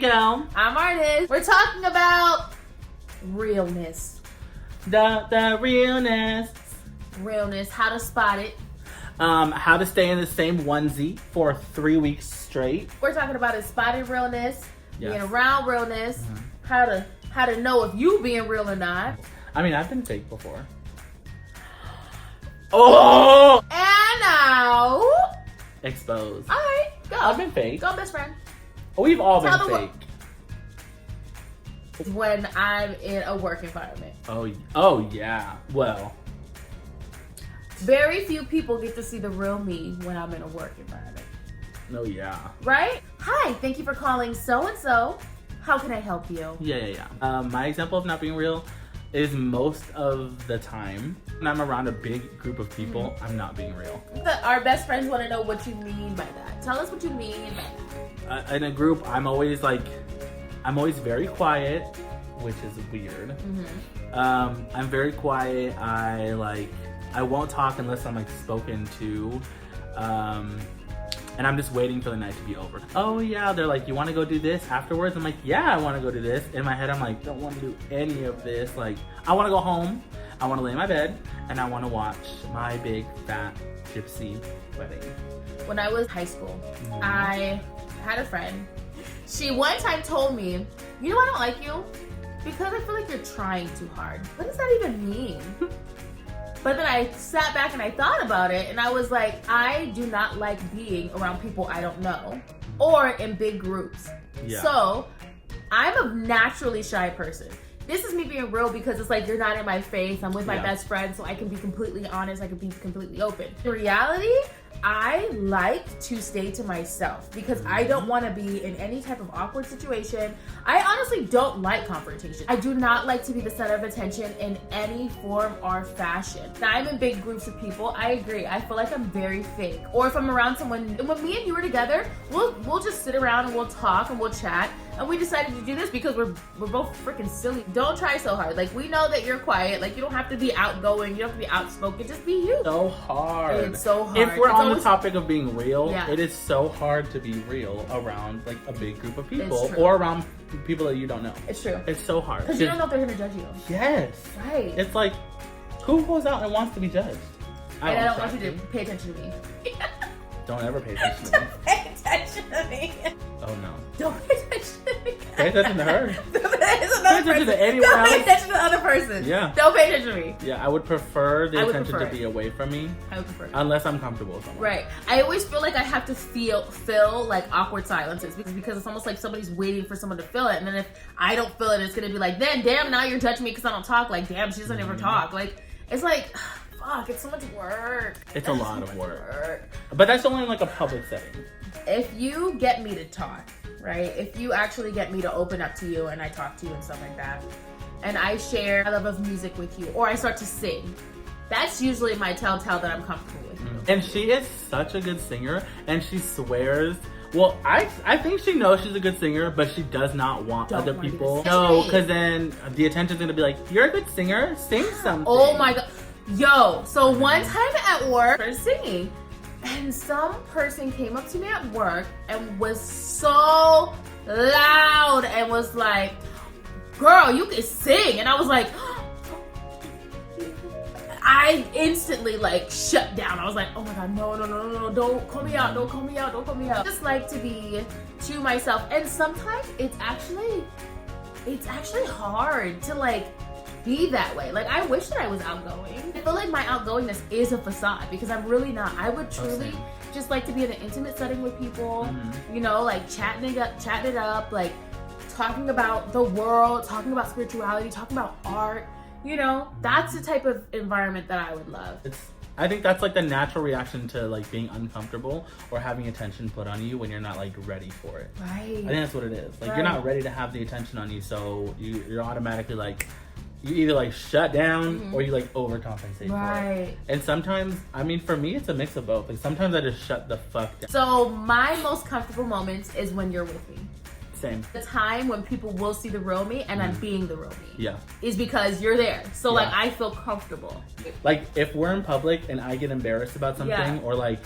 Miguel. I'm Ardis. We're talking about realness. The realness. Realness, how to spot it. How to stay in the same onesie for 3 weeks straight. We're talking about is spotting realness, Yes. being around realness, how to know if you being real or not. I mean, I've been fake before. Oh! And now, Exposed. all right, go. I've been fake. Go, best friend. We've all Tell been the fake. When I'm in a work environment. Oh yeah. Well, Very few people get to see the real me when I'm in a work environment. no, yeah. Right? Hi, thank you for calling so-and-so. How can I help you? Yeah. My example of not being real is most of the time when I'm around a big group of people, I'm not being real. Our best friends want to know what you mean by that. Tell us what you mean by that. In a group, I'm always very quiet, which is weird. I'm very quiet. I won't talk unless I'm like spoken to. And I'm just waiting for the night to be over. Oh yeah, they're like, you want to go do this afterwards? I'm like, yeah, I want to go do this. In my head, I'm like, don't want to do any of this. Like, I want to go home. I want to lay in my bed and I want to watch my big fat gypsy wedding. When I was high school, I had a friend. She one time told me, you know I don't like you because I feel like you're trying too hard. What does that even mean? But then I sat back and I thought about it and I was like, I do not like being around people I don't know or in big groups. Yeah. So I'm a naturally shy person. This is me being real because it's like you're not in my face. I'm with my best friend, so I can be completely honest. I can be completely open. In reality, I like to stay to myself because I don't want to be in any type of awkward situation. I honestly don't like confrontation. I do not like to be the center of attention in any form or fashion. Now, I'm in big groups of people. I agree. I feel like I'm very fake. Or if I'm around someone, when me and you are together, we'll just sit around and we'll talk and we'll chat. And we decided to do this because we're both freaking silly. Don't try so hard. Like, we know that you're quiet. Like, you don't have to be outgoing. You don't have to be outspoken. Just be you. So hard. It's so hard. If we're on the topic of being real, Yeah. it is so hard to be real around like a big group of people It's true. or around people that you don't know. It's true. It's so hard. Because you don't know if they're going to judge you. Yes. Right. It's like, who goes out and wants to be judged? And I don't want you to pay attention to me. Don't ever pay attention to me. Pay attention to me. Oh no. Don't pay attention to me. Pay attention to her. It's Pay another attention person. to anyone Don't pay else. attention to the other person. Yeah. Don't pay attention to me. Yeah, I would prefer the I would attention prefer to it. be away from me. I would prefer it. Unless I'm comfortable with someone. Right. I always feel like I have to fill like awkward silences because it's almost like somebody's waiting for someone to fill it. And then if I don't fill it, it's going to be like, then damn, now you're judging me because I don't talk. Like, damn, she doesn't ever talk. Like, it's like, fuck, it's so much work. It's a lot of work. But that's only in like a public setting. If you get me to talk, right? If you actually get me to open up to you and I talk to you and stuff like that, and I share my love of music with you, or I start to sing, that's usually my telltale that I'm comfortable with you. And she is such a good singer, and she swears. Well, I think she knows she's a good singer, but she does not want other people. No, because then the attention's gonna be like, you're a good singer, sing something. Oh my god. Yo, so one time at work, I was singing, and some person came up to me at work and was so loud and was like, girl, you can sing. And I was like, I instantly like shut down. I was like, oh my god, no, don't call me out, don't call me out, don't call me out. I just like to be to myself. And sometimes it's actually hard to like be that way. Like, I wish that I was outgoing. I feel like my outgoingness is a facade because I'm really not. I would truly just like to be in an intimate setting with people, you know, like chatting it up, like talking about the world, talking about spirituality, talking about art, you know. That's the type of environment that I would love. I think that's like the natural reaction to like being uncomfortable or having attention put on you when you're not like ready for it. Right. I think that's what it is. Like, you're not ready to have the attention on you, so you're automatically like, you either like shut down or you like overcompensate for it. And sometimes, I mean, for me, it's a mix of both. Like, sometimes I just shut the fuck down. So my most comfortable moments is when you're with me. Same. The time when people will see the real me and I'm being the real me. Yeah. Is because you're there. So like, I feel comfortable. Like, if we're in public and I get embarrassed about something or like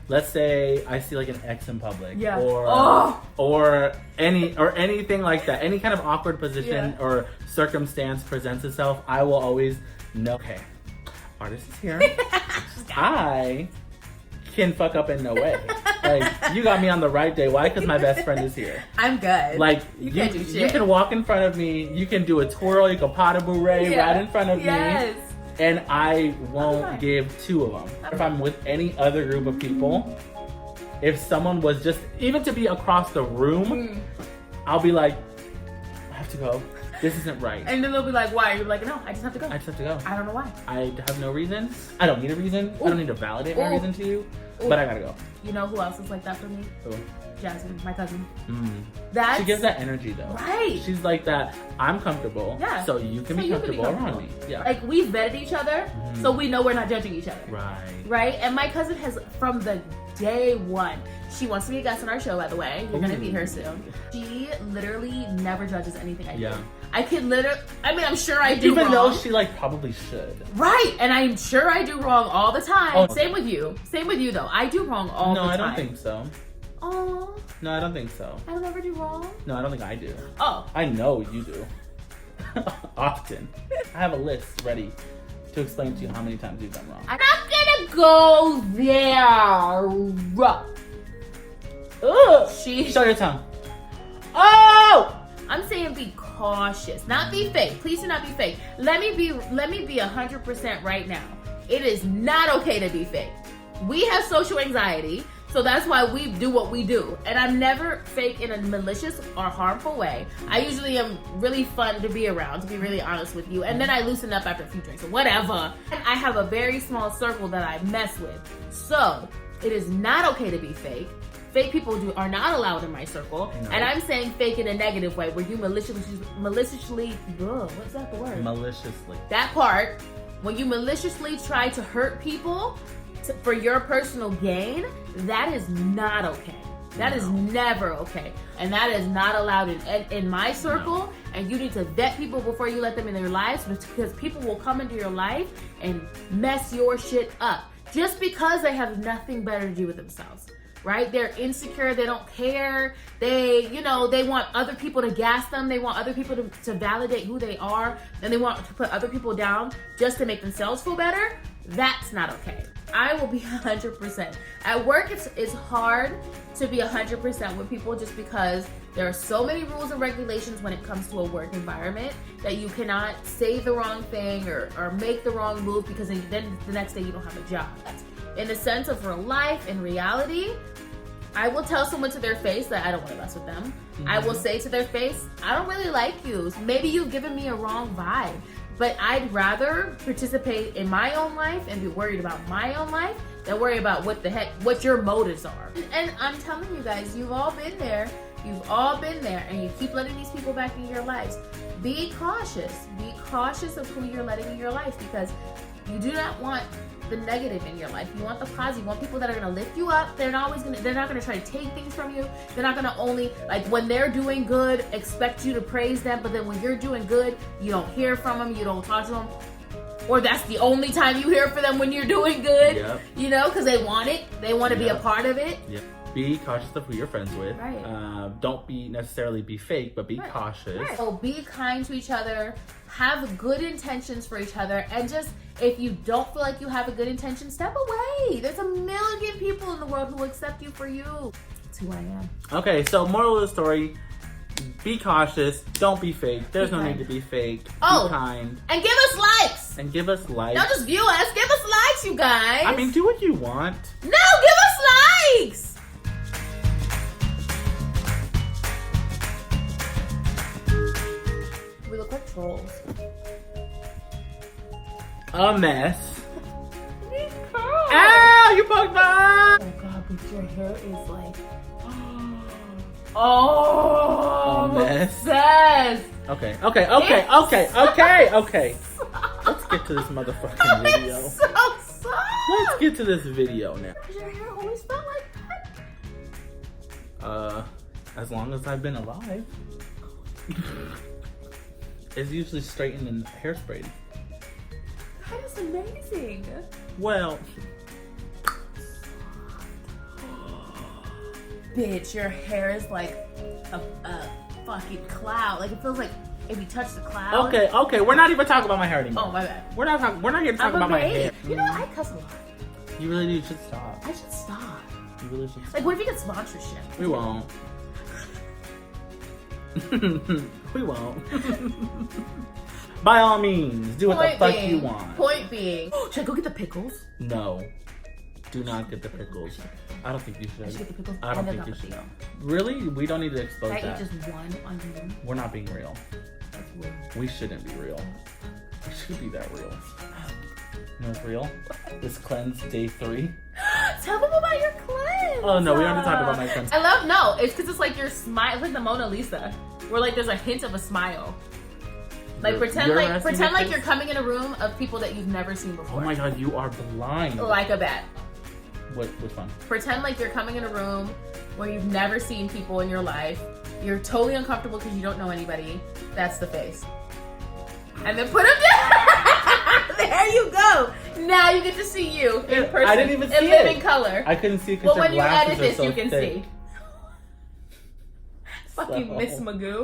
let's say I see like an ex in public, Yeah. or anything like that, any kind of awkward position or circumstance presents itself, I will always know, okay, Ardis is here. I can fuck up in no way. Like, you got me on the right day. Why? Because my best friend is here. I'm good. Like, you can't do shit. You can walk in front of me, you can do a twirl, you can pot a beret right in front of me. And I won't give two of them. If I'm with any other group of people, if someone was just, even to be across the room, I'll be like, I have to go. This isn't right. And then they'll be like, why? You're like, no, I just have to go. I just have to go. I don't know why. I have no reason. I don't need a reason. I don't need to validate my reason to you. But I gotta go. You know who else is like that for me? Who? Jasmine, my cousin. She gives that energy though. Right. She's like that, I'm comfortable, so you can be comfortable around me. Yeah. Like, we've vetted each other, so we know we're not judging each other. Right. Right? And my cousin has, from the day one, she wants to be a guest on our show, by the way. You're gonna meet her soon. She literally never judges anything I do. I can literally, I'm sure I do Even wrong. though she like probably should. Right, and I'm sure I do wrong all the time. Same with you. Same with you though. I do wrong all the time. No, I don't think so. Oh. No, I don't think so. I don't ever do wrong? No, I don't think I do. Oh. I know you do. Often. I have a list ready to explain to you how many times you've done wrong. I'm not gonna go there. Ugh. Show your tongue. Oh! I'm saying be cautious, not be fake. Please do not be fake. Let me be 100% right now. It is not okay to be fake. We have social anxiety, so that's why we do what we do. And I'm never fake in a malicious or harmful way. I usually am really fun to be around, to be really honest with you. And then I loosen up after a few drinks or whatever. And I have a very small circle that I mess with. So it is not okay to be fake. Fake people are not allowed in my circle. No. And I'm saying fake in a negative way, where you maliciously, what's that the word? Maliciously. That part, when you maliciously try to hurt people for your personal gain, that is not okay. That is never okay. And that is not allowed in my circle. No. And you need to vet people before you let them in their lives, because people will come into your life and mess your shit up just because they have nothing better to do with themselves. Right? They're insecure. They don't care. They want other people to gas them. They want other people to validate who they are. And they want to put other people down just to make themselves feel better. That's not okay. I will be 100%. At work, it's hard to be 100% with people, just because there are so many rules and regulations when it comes to a work environment that you cannot say the wrong thing or make the wrong move, because then the next day you don't have a job. In the sense of real life and reality, I will tell someone to their face that I don't want to mess with them. I will say to their face, I don't really like you. Maybe you've given me a wrong vibe, but I'd rather participate in my own life and be worried about my own life than worry about what your motives are. And I'm telling you guys, you've all been there. You've all been there, and you keep letting these people back into your lives. Be cautious. Be cautious of who you're letting in your life, because you do not want the negative in your life. You want the positive. You want people that are going to lift you up. They're not going to try to take things from you. They're not going to only, like, when they're doing good, expect you to praise them, but then when you're doing good, you don't hear from them, you don't talk to them. Or that's the only time you hear from them, when you're doing good. Yep. Because they want it. They want to be a part of it. Yep. Be cautious of who you're friends with. Right. Don't necessarily be fake, but be cautious. Right. So be kind to each other. Have good intentions for each other. And just, if you don't feel like you have a good intention, step away. There's a million people in the world who will accept you for you. That's who I am. Okay, so moral of the story, be cautious. Don't be fake. There's no need to be fake. Be kind. And give us likes. And give us likes. Don't just view us. Give us likes, you guys. I mean, do what you want. No, give us likes. We look like trolls. A mess. Ow! You poked my eye! Oh god, but your hair is like... A mess. Obsessed. Okay. Let's get to this motherfucking video. It's so soft. Let's get to this video now. Does your hair always felt like that? As long as I've been alive. It's usually straightened and hairsprayed. That is amazing. Well, bitch, your hair is like a fucking cloud. Like, it feels like if you touch the cloud. Okay, we're not even talking about my hair anymore. Oh, my bad. We're not here to talk about my hair. You know, I cuss a lot. You really do. You should stop. I should stop. You really should stop. Like, what if you get sponsorship? We won't. We won't. By all means, do what the fuck you want. Point being. Should I go get the pickles? No. Do not get the pickles. I don't think you should. I should get the pickles. I don't think you should. Really? We don't need to expose that. Can I eat just one onion? We're not being real. That's weird. We shouldn't be real. We should be that real. You know what's real? This cleanse day 3. Tell them about your cleanse. Oh no, we already talked about my cleanse. It's because it's like your smile. It's like the Mona Lisa, where like there's a hint of a smile. Like pretend like you're coming in a room of people that you've never seen before. Oh my god, you are blind. Like a bat. Which one? Pretend like you're coming in a room where you've never seen people in your life. You're totally uncomfortable because you don't know anybody. That's the face. And then put them down. There you go. Now you get to see you in person. I didn't even see it. In living color. I couldn't see because your glasses are so thick. you can see. Fucking Miss Magoo.